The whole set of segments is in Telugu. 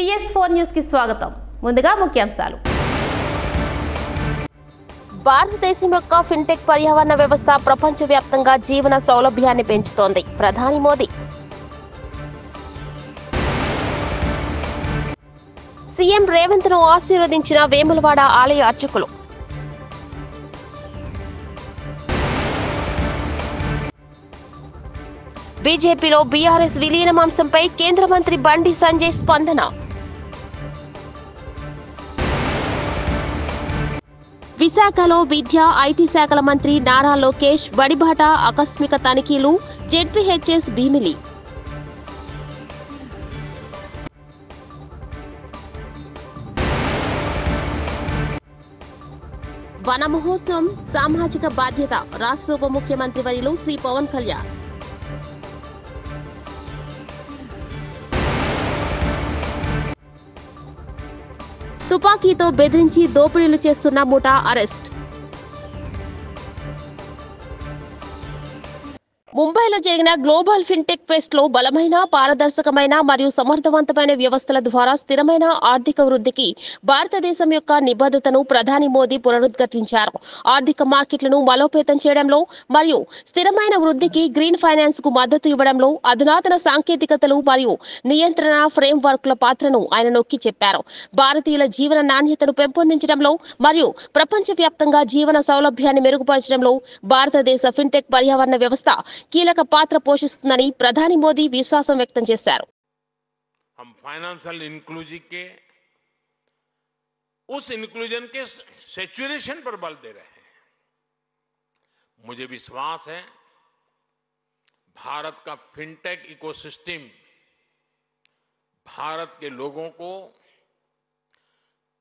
PS4 న్యూస్ కి స్వాగతం. ముందుగా ముఖ్యాంశాలు. భారతదేశం యొక్క ఫిన్టెక్ పర్యావరణ వ్యవస్థ ప్రపంచవ్యాప్తంగా జీవన సౌలభ్యాన్ని పెంచుతోంది. ప్రధాని మోదీ. సీఎం రేవంత్ ను ఆశీర్వదించిన వేములవాడ ఆలయ అర్చకులు. బీజేపీలో బీఆర్ఎస్ విలీనం అంశంపై కేంద్ర మంత్రి బండి సంజయ్ స్పందన. విశాఖలో విద్యా ఐటీ శాఖల మంత్రి నారా లోకేష్ బడిబాట ఆకస్మిక తనిఖీలు. జెడ్పీహెచ్ఎస్ భీమిలి. వన మహోత్సవం సామాజిక బాధ్యత. రాష్ట్ర ఉప ముఖ్యమంత్రి వర్యులు శ్రీ పవన్ కళ్యాణ్. తుపాకీతో బెదిరించి దోపిడీలు చేస్తున్న ముఠా అరెస్ట్. ముంబైలో జరిగిన గ్లోబల్ ఫిన్టెక్ ఫెస్ట్ లో బలమైన, పారదర్శకమైన మరియు సమర్థవంతమైన వ్యవస్థల ద్వారా స్థిరమైన ఆర్థిక వృద్ధికి భారతదేశం యొక్క నిబద్ధతను ప్రధాని మోదీ పునరుద్ఘాటించారు. ఆర్థిక మార్కెట్లను బలోపేతం చేయడంలో మరియు స్థిరమైన వృద్ధికి గ్రీన్ ఫైనాన్స్ కు మద్దతు ఇవ్వడంలో అధునాతన సాంకేతికతలు మరియు నియంత్రణ ఫ్రేమ్ వర్క్ల పాత్రను ఆయన నొక్కి చెప్పారు. భారతీయుల జీవన నాణ్యతను పెంపొందించడంలో మరియు ప్రపంచవ్యాప్తంగా జీవన సౌలభ్యాన్ని మెరుగుపరచడంలో భారతదేశ ఫిన్టెక్ పర్యావరణ వ్యవస్థ కీలక పాత్ర పోషిస్తుందని ప్రధాని మోదీ విశ్వాసం వ్యక్తం చేశారు. हम फाइनेंशियल इंक्लूजन के उस इंक्लूजन के सैचुरेशन पर बल दे रहे हैं. मुझे विश्वास है भारत का फिनटेक इकोसिस्टम भारत के लोगों को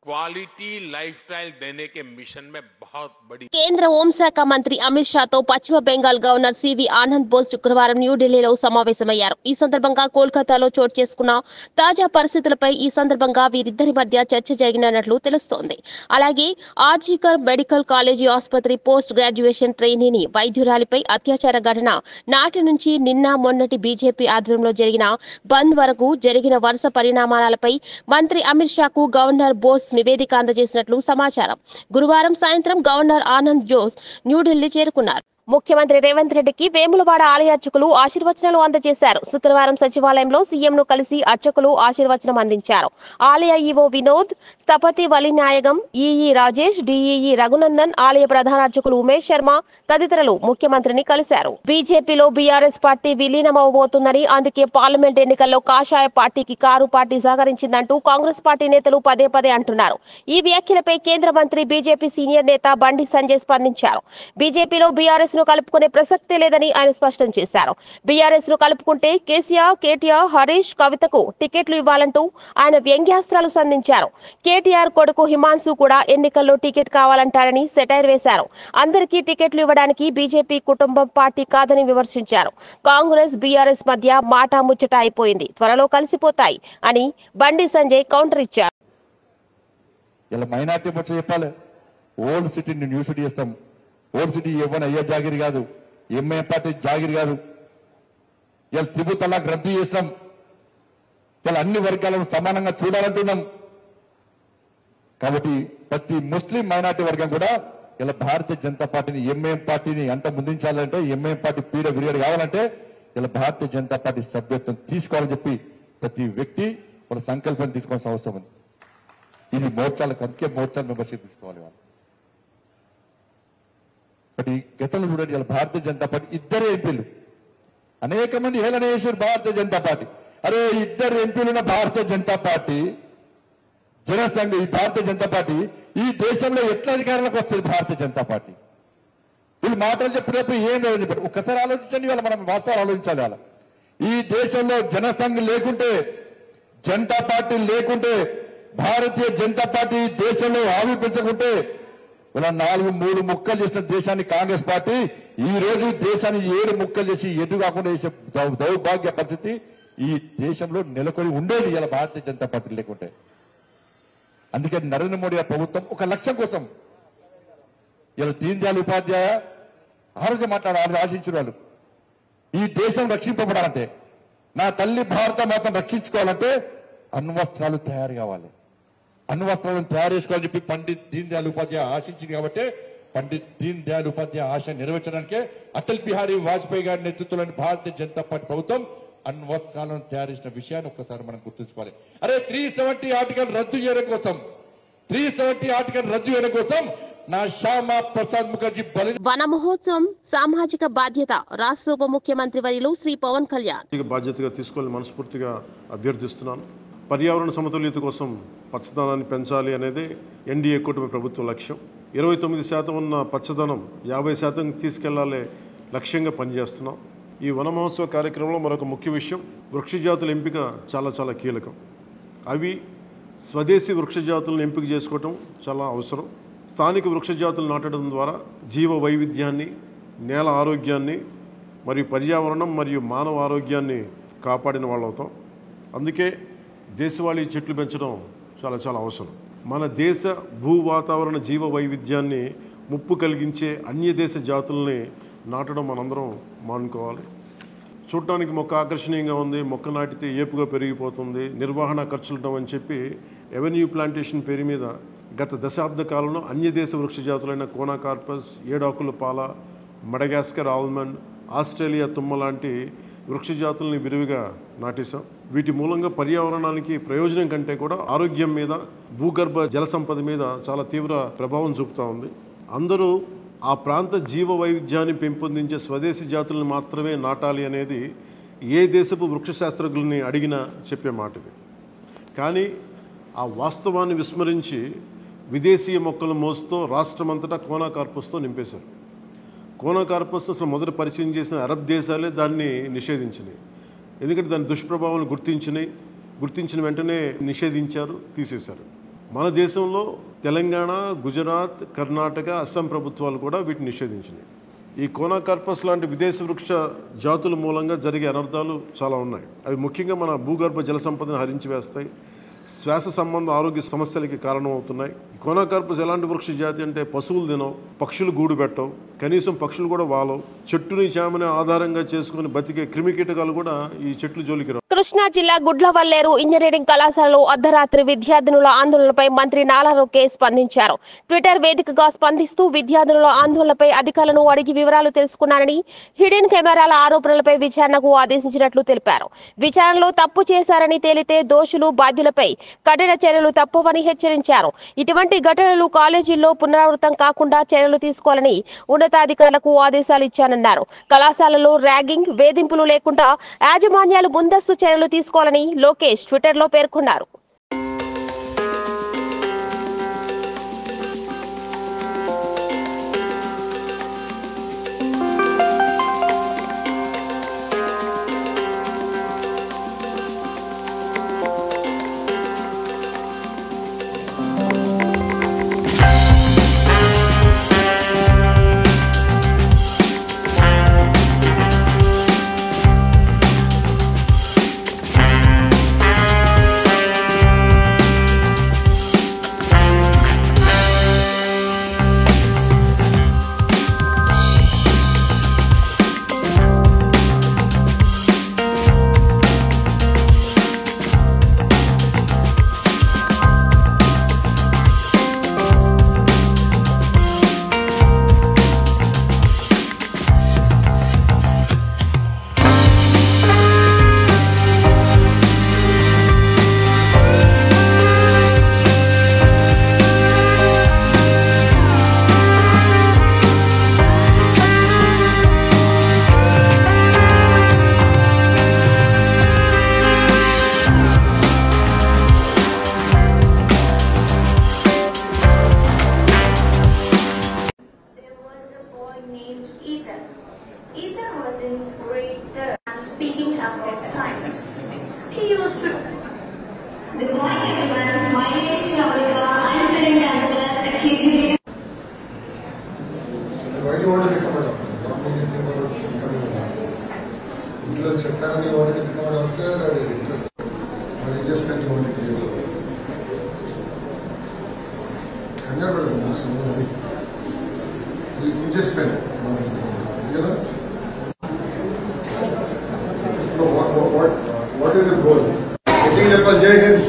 क्वालिटी लाइफस्टाइल देने के मिशन में बहुत बड़ी. కేంద్ర హోంశాఖ మంత్రి అమిత్ షాతో పశ్చిమ బెంగాల్ గవర్నర్ సివి ఆనంద్ బోస్ శుక్రవారం న్యూఢిల్లీలో సమావేశమయ్యారు. ఈ సందర్భంగా కోల్కతాలో చోటు చేసుకున్న తాజా పరిస్థితులపై ఈ సందర్భంగా వీరిద్దరి మధ్య చర్చ జరిగినట్లు తెలుస్తోంది. అలాగే ఆర్జికర్ మెడికల్ కాలేజీ ఆసుపత్రి పోస్ట్ గ్రాడ్యుయేషన్ ట్రైనీని వైద్యురాలిపై అత్యాచార ఘటన నాటి నుంచి నిన్న మొన్నటి బీజేపీ ఆధ్వర్యంలో జరిగిన బంద్ వరకు జరిగిన వరుస పరిణామాలపై మంత్రి అమిత్ షాకు గవర్నర్ బోస్ నివేదిక అందజేసినట్లు సమాచారం. గురువారం సాయంత్రం గవర్నర్ ఆనంద్ బోస్ న్యూఢిల్లీ చేరుకున్నారు. ముఖ్యమంత్రి రేవంత్ రెడ్డికి వేములవాడ ఆలయ అర్చకులు ఆశీర్వచనాలు అందజేశారు. శుక్రవారం సచివాలయంలో సీఎంను కలిసి అర్చకులు ఆశీర్వచనం అందించారు. ఆలయ ఈవో వినోద్, స్థపతి వలినాయగం, ఈఈ రాజేష్, డిఈఈ రఘునందన్, ఆలయ ప్రధాన అర్చకులు ఉమేష్ శర్మ తదితరులు ముఖ్యమంత్రిని కలిశారు. బీజేపీలో బీఆర్ఎస్ పార్టీ విలీనమవబోతుందని, అందుకే పార్లమెంట్ ఎన్నికల్లో కాషాయ పార్టీకి కారు పార్టీ సహకరించిందంటూ కాంగ్రెస్ పార్టీ నేతలు పదే పదే అంటున్నారు. ఈ వ్యాఖ్యలపై కేంద్ర మంత్రి బీజేపీ సీనియర్ నేత బండి సంజయ్ స్పందించారు. బీజేపీలో బీఆర్ఎస్ ను కలుపుకునే ప్రసక్తే లేదని ఆయన స్పష్టం చేశారు. బీఆర్ఎస్ ను కలుపుకుంటే కేసీఆర్, కేటీఆర్, హరీష్, కవితకు టికెట్లు ఇవ్వాలంటూ ఆయన వ్యంగ్యాస్త్రాలు సంధించారు. కేటీఆర్ కొడుకు హిమాన్సు కూడా ఎన్నికల్లో టికెట్ కావాలంటారని సెటైర్ వేశారు. అందరికీ టికెట్లు ఇవ్వడానికి బీజేపీ కుటుంబం పార్టీ కాదని విమర్శించారు. కాంగ్రెస్ బీఆర్ఎస్ మధ్య మాటా ముచ్చట అయిపోయింది, త్వరలో కలిసిపోతాయి అని బండి సంజయ్ కౌంటర్ ఇచ్చారు. మైనార్టీ ముచ్చట చెప్పాలి. ఓల్డ్ సిటీని న్యూ సిటీ చేస్తాం. ఓల్డ్ సిటీ ఇవ్వని అయ్యే జాగిరి కాదు, ఎంఐఎం పార్టీ జాగిరి కాదు. ఇలా త్రిపుల్ తలాక్ రద్దు చేస్తాం. ఇలా అన్ని వర్గాలను సమానంగా చూడాలంటున్నాం. కాబట్టి ప్రతి ముస్లిం మైనార్టీ వర్గం కూడా ఇలా భారతీయ జనతా పార్టీని, ఎంఐఎం పార్టీని అంత ముందుంచాలంటే, ఎంఐఎం పార్టీ పీడ విరిగడి కావాలంటే ఇలా భారతీయ జనతా పార్టీ సభ్యత్వం తీసుకోవాలని చెప్పి ప్రతి వ్యక్తి వాళ్ళ సంకల్పం తీసుకోవాల్సిన అవసరం ఉంది. ఇది మోర్చాలకు, అందుకే మోర్చా మెంబర్షిప్ తీసుకోవాలి వాళ్ళు. బట్ ఈ గతంలో చూడండి, ఇలా భారతీయ జనతా పార్టీ ఇద్దరు ఎంపీలు, అనేక మంది హేళన చేశారు భారతీయ జనతా పార్టీ. అరే ఇద్దరు ఎంపీలున్న భారతీయ జనతా పార్టీ, జనసంఘ, ఈ భారతీయ జనతా పార్టీ ఈ దేశంలో ఎట్లా అధికారంలోకి వస్తుంది భారతీయ జనతా పార్టీ? వీళ్ళు మాటలు చెప్పినప్పుడు ఏం లేదు చెప్పారు. ఒక్కసారి ఆలోచించండి, వాళ్ళ మనం వాస్తవాలు ఆలోచించాలి. వాళ్ళ ఈ దేశంలో జనసంఘ్ లేకుంటే, జనతా పార్టీ లేకుంటే, భారతీయ జనతా పార్టీ దేశంలో ఆవిర్భించకుంటే, ఇలా 4-3 ముక్కలు చేసిన దేశాన్ని కాంగ్రెస్ పార్టీ ఈ రోజు దేశాన్ని 7 ముక్కలు చేసి ఎటు కాకుండా చేసే దౌర్భాగ్య పరిస్థితి ఈ దేశంలో నెలకొని ఉండేది ఇలా భారతీయ జనతా పార్టీ లేకుంటే. అందుకే నరేంద్ర మోడీ ప్రభుత్వం ఒక లక్ష్యం కోసం ఇలా దీన్ దయాళ్ ఉపాధ్యాయ ఆరోగ్యం ఆశించిన వాళ్ళు ఈ దేశం రక్షింపబడాలంటే, నా తల్లి భారత మాతను రక్షించుకోవాలంటే అణ్వస్త్రాలు తయారు కావాలి. అణ్వస్త్రాలను తయారు చేసుకోవాలని చెప్పి పండిత్ దీన్ దయాళ్ ఉపాధ్యాయ ఆశించింది కాబట్టి పండిత్ దీన్ దయాళ్ ఉపాధ్యాయ ఆశ నెరవేర్చడానికే అటల్ బిహారీ వాజ్పేయి గారి నేతృత్వంలోని భారతీయ జనతా పార్టీ ప్రభుత్వం అణ్వస్త్రాలను తయారు చేసిన విషయాన్ని ఒక్కసారి మనం గుర్తుంచుకోవాలి. అరే 370 ఆర్టికల్ రద్దు చేయడం కోసం 370 ఆర్టికల్ రద్దు చేయడం కోసం నా శ్యామా ప్రసాద్ ముఖర్జీ వన మహోత్సవం సామాజిక బాధ్యత రాష్ట్ర ఉప ముఖ్యమంత్రి వర్యులు శ్రీ పవన్ కళ్యాణ్ బాధ్యతగా తీసుకోవాలని మనస్ఫూర్తిగా అభ్యర్థిస్తున్నాను. పర్యావరణ సమతుల్యత కోసం పచ్చదనాన్ని పెంచాలి అనేది ఎన్డీఏ కూటమి ప్రభుత్వం లక్ష్యం. 29% ఉన్న పచ్చదనం 50% తీసుకెళ్లాలి లక్ష్యంగా పనిచేస్తున్నాం. ఈ వన మహోత్సవ కార్యక్రమంలో మరొక ముఖ్య విషయం వృక్ష జాతుల ఎంపిక చాలా కీలకం. అవి స్వదేశీ వృక్ష జాతులను ఎంపిక చేసుకోవటం చాలా అవసరం. స్థానిక వృక్ష జాతులు నాటడం ద్వారా జీవ వైవిధ్యాన్ని, నేల ఆరోగ్యాన్ని మరియు పర్యావరణం మరియు మానవ ఆరోగ్యాన్ని కాపాడిన వాళ్ళు అవుతాం. అందుకే దేశవాళీ చెట్లు పెంచడం చాలా అవసరం. మన దేశ భూ వాతావరణ జీవ వైవిధ్యాన్ని ముప్పు కలిగించే అన్య దేశ జాతుల్ని నాటడం మనందరం మానుకోవాలి. చూడటానికి మొక్క ఆకర్షణీయంగా ఉంది, మొక్క నాటితే ఏపుగా పెరిగిపోతుంది, నిర్వహణ ఖర్చులు అని చెప్పి ఎవెన్యూ ప్లాంటేషన్ పేరు మీద గత దశాబ్ద కాలంలో అన్య దేశ వృక్ష జాతులైన కోనాకార్పస్, ఏడాకుల పాల, మడగాస్కర్ ఆల్మండ్, ఆస్ట్రేలియా తుమ్మ లాంటి వృక్ష జాతుల్ని విరివిగా నాటేశాం. వీటి మూలంగా పర్యావరణానికి ప్రయోజనం కంటే కూడా ఆరోగ్యం మీద, భూగర్భ జల సంపద మీద చాలా తీవ్ర ప్రభావం చూపుతూ ఉంది. అందరూ ఆ ప్రాంత జీవ వైవిధ్యాన్ని పెంపొందించే స్వదేశీ జాతులను మాత్రమే నాటాలి అనేది ఏ దేశపు వృక్ష శాస్త్రజ్ఞుల్ని అడిగినా చెప్పే మాట ఇది. కానీ ఆ వాస్తవాన్ని విస్మరించి విదేశీయ మొక్కల మోసుతో రాష్ట్రమంతటా కోనాకార్పస్తో నింపేశారు. కోనాకార్పస్ అసలు మొదట పరిచయం చేసిన అరబ్ దేశాలే దాన్ని నిషేధించినాయి. ఎందుకంటే దాని దుష్ప్రభావాలను గుర్తించిన వెంటనే నిషేధించారు, తీసేశారు. మన దేశంలో తెలంగాణ, గుజరాత్, కర్ణాటక, అస్సాం ప్రభుత్వాలు కూడా వీటిని నిషేధించినాయి. ఈ కోనాకార్పస్ లాంటి విదేశీ వృక్ష జాతుల మూలంగా జరిగే అనర్థాలు చాలా ఉన్నాయి. అవి ముఖ్యంగా మన భూగర్భ జల సంపదను హరించి వేస్తాయి, శ్వాస సంబంధ ఆరోగ్య సమస్యలకి కారణమవుతున్నాయి. కోనాకార్పస్ ఎలాంటి వృక్ష జాతి అంటే పశువులు తినవు, పక్షులు గూడు పెట్టవు, కనీసం పక్షులు కూడా వాలవు. చెట్టుని చామని ఆధారంగా చేసుకుని బతికే క్రిమికీటకాలు కూడా ఈ చెట్లు జోలికి రావు. కృష్ణా జిల్లా గుడ్లవల్లేరు ఇంజనీరింగ్ కళాశాలలో అర్ధరాత్రి విద్యార్థినుల ఆందోళనపై మంత్రి నారా లోకేష్ స్పందించారు. ట్విట్టర్ వేదికగా స్పందిస్తూ విద్యార్థినుల ఆందోళనపై అధికారులను అడిగి వివరాలు తెలుసుకున్నారని, హిడెన్ కెమెరాల ఆరోపణలపై విచారణకు ఆదేశించినట్లు తెలిపారు. విచారణలో తప్పు చేశారని తేలితే దోషులు, బాధ్యులపై కఠిన చర్యలు తప్పవని హెచ్చరించారు. ఇటువంటి ఘటనలు కాలేజీల్లో పునరావృతం కాకుండా చర్యలు తీసుకోవాలని ఉన్నతాధికారులకు ఆదేశాలు ఇచ్చానన్నారు. కళాశాలలో ర్యాగింగ్, వేధింపులు లేకుండా యాజమాన్యాలు ముందస్తు చర్యలు తీసుకోవాలని లోకేష్ ట్విట్టర్లో పేర్కొన్నారు. Ethan was in grade 3 and speaking about science. He used to. Good morning everyone. My name is Chavalika. I am studying 10th class at KCB. Why do you want to become a doctor? What made you think about becoming a doctor? Did you check that you wanted to become a doctor or did you interest? Or you just felt you wanted to be a doctor? I'm never going to You just felt you wanted to be a doctor. Together? No, what is the goal? I think that was Jai Hind.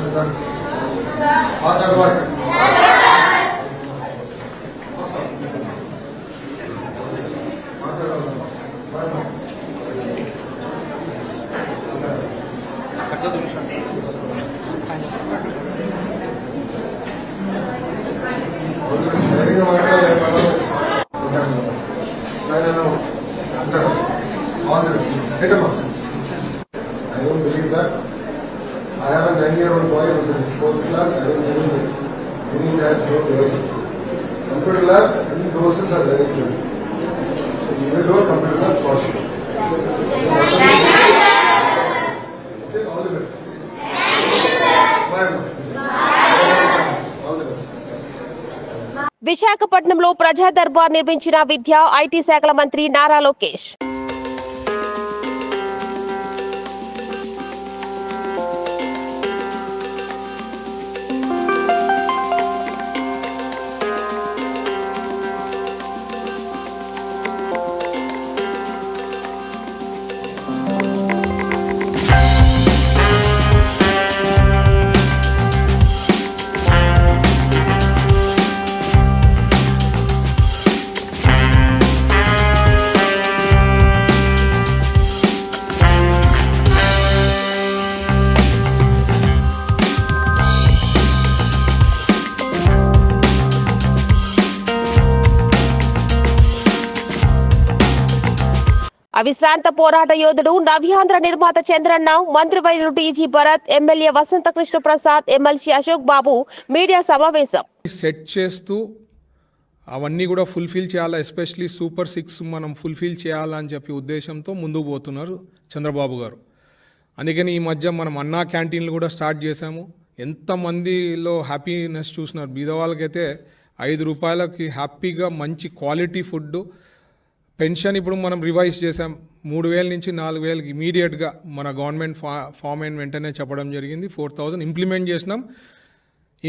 I don't believe that. I have a 9-year-old boy who is in 4th class. I don't believe any type of devices. Computer lab, any doses are very good. So we will do a computer lab for sure. Okay, all the best. Bye. All the best. విశాఖపట్నంలో ప్రజా దర్బార్ నిర్మించిన విద్యా ఐటీ శాఖల మంత్రి నారా లోకేష్. అవిశ్రాంత పోరాట యోధుడు నవ్యాంధ్ర నిర్మాత చంద్రన్న, మంత్రివర్యులు టీజీ భరత్, ఎమ్మెల్యే వసంత కృష్ణ ప్రసాద్, ఎమ్మెల్సీ అశోక్ బాబు మీడియా సమావేశం సెట్ చేస్తూ అవన్నీ కూడా ఫుల్ఫిల్ చేయాలా, ఎస్పెషలీ సూపర్ 6 మనం ఫుల్ఫిల్ చేయాలని చెప్పి ఉద్దేశంతో ముందుకు పోతున్నారు చంద్రబాబు గారు. అందుకని ఈ మధ్య మనం అన్నా క్యాంటీన్లు కూడా స్టార్ట్ చేశాము. ఎంతమందిలో హ్యాపీనెస్ చూసినారు. బీదవాళ్ళకైతే 5 రూపాయలకి హ్యాపీగా మంచి క్వాలిటీ ఫుడ్. పెన్షన్ ఇప్పుడు మనం రివైజ్ చేసాం, 3,000 నుంచి 4,000కి ఇమీడియట్గా మన గవర్నమెంట్ ఫామ్ అయిన వెంటనే చెప్పడం జరిగింది. 4,000 ఇంప్లిమెంట్ చేసినాం.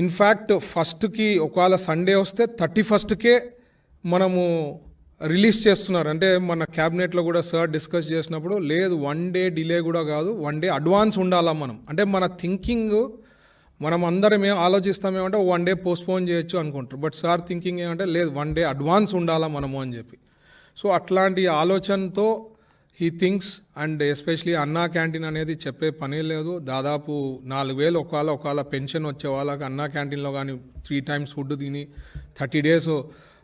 ఇన్ఫ్యాక్ట్ ఫస్ట్కి ఒకవేళ సండే వస్తే 31కే మనము రిలీజ్ చేస్తున్నారు. అంటే మన క్యాబినెట్లో కూడా సార్ డిస్కస్ చేసినప్పుడు లేదు 1 డే డిలే కూడా కాదు, 1 డే అడ్వాన్స్ ఉండాలా మనం. అంటే మన థింకింగ్ మనం అందరం ఏం ఆలోచిస్తామేమంటే 1 డే పోస్ట్పోన్ చేయొచ్చు అనుకుంటారు. బట్ సార్ థింకింగ్ ఏమంటే లేదు 1 డే అడ్వాన్స్ ఉండాలా మనము అని చెప్పి. సో అట్లాంటి ఆలోచనతో హీ థింక్స్. అండ్ ఎస్పెషలీ అన్నా క్యాంటీన్ అనేది చెప్పే పనే లేదు. దాదాపు 4,000 ఒకవేళ పెన్షన్ వచ్చే వాళ్ళకి అన్నా క్యాంటీన్లో కానీ 3 times ఫుడ్ తిని 30 days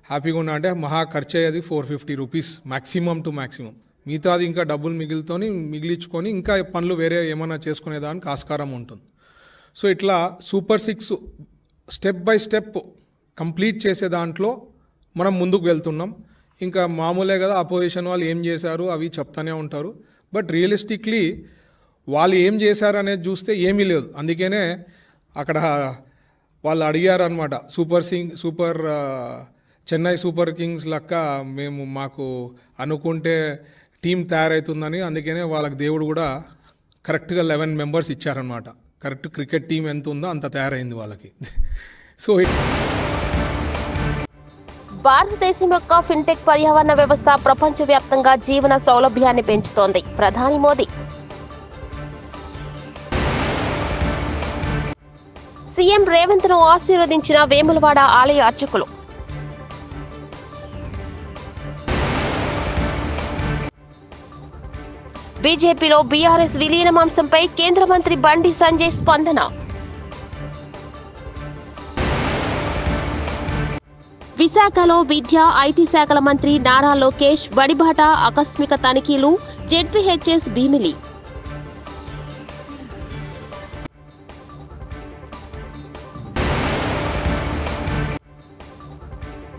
హ్యాపీగా ఉన్నా అంటే మహా ఖర్చు అయ్యేది 450 రూపీస్ మ్యాక్సిమం టు మ్యాక్సిమం. మిగతాది ఇంకా డబ్బులు మిగిలించుకొని ఇంకా పనులు వేరే ఏమైనా చేసుకునేదానికి ఆస్కారం ఉంటుంది. సో ఇట్లా super 6 step by step complete చేసే దాంట్లో మనం ముందుకు వెళ్తున్నాం. ఇంకా మామూలే కదా, అపోజిషన్ వాళ్ళు ఏం చేశారు అవి చెప్తానే ఉంటారు. బట్ రియలిస్టిక్లీ వాళ్ళు ఏం చేశారు అనేది చూస్తే ఏమీ లేదు. అందుకనే అక్కడ వాళ్ళు అడిగారనమాట, చెన్నై సూపర్ కింగ్స్ లెక్క మాకు అనుకుంటే టీం తయారవుతుందని. అందుకనే వాళ్ళకి దేవుడు కూడా కరెక్ట్గా 11 members ఇచ్చారనమాట. కరెక్ట్ క్రికెట్ టీం ఎంత ఉందో అంత తయారైంది వాళ్ళకి. సో భారతదేశం యొక్క ఫిన్టెక్ పర్యావరణ వ్యవస్థ ప్రపంచవ్యాప్తంగా జీవన సౌలభ్యాన్ని పెంచుతోంది. ప్రధాని మోదీ. సీఎం రేవంత్ ను ఆశీర్వదించిన వేములవాడ ఆలయ అర్చకులు. బీజేపీలో బీఆర్ఎస్ విలీనం అంశంపై కేంద్ర మంత్రి బండి సంజయ్ స్పందన. విశాఖలో విద్యా ఐటీ శాఖల మంత్రి నారా లోకేష్ బడిబాట ఆకస్మిక తనిఖీలు. జెడ్పీహెచ్ఎస్ భీమిలి.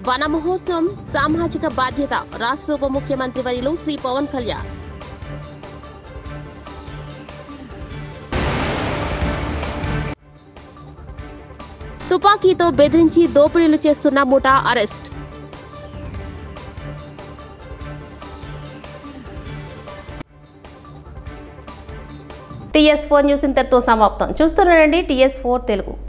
వన మహోత్సవం సామాజిక బాధ్యత. రాష్ట్ర ఉప ముఖ్యమంత్రి వర్యులు శ్రీ పవన్ కళ్యాణ్. తుపాకీతో బెదిరించి దోపిడీలు చేస్తున్న ముఠా అరెస్ట్. TS4 న్యూస్ ఇంతటితో సమాప్తం. చూస్తున్నారండి TS4 తెలుగు.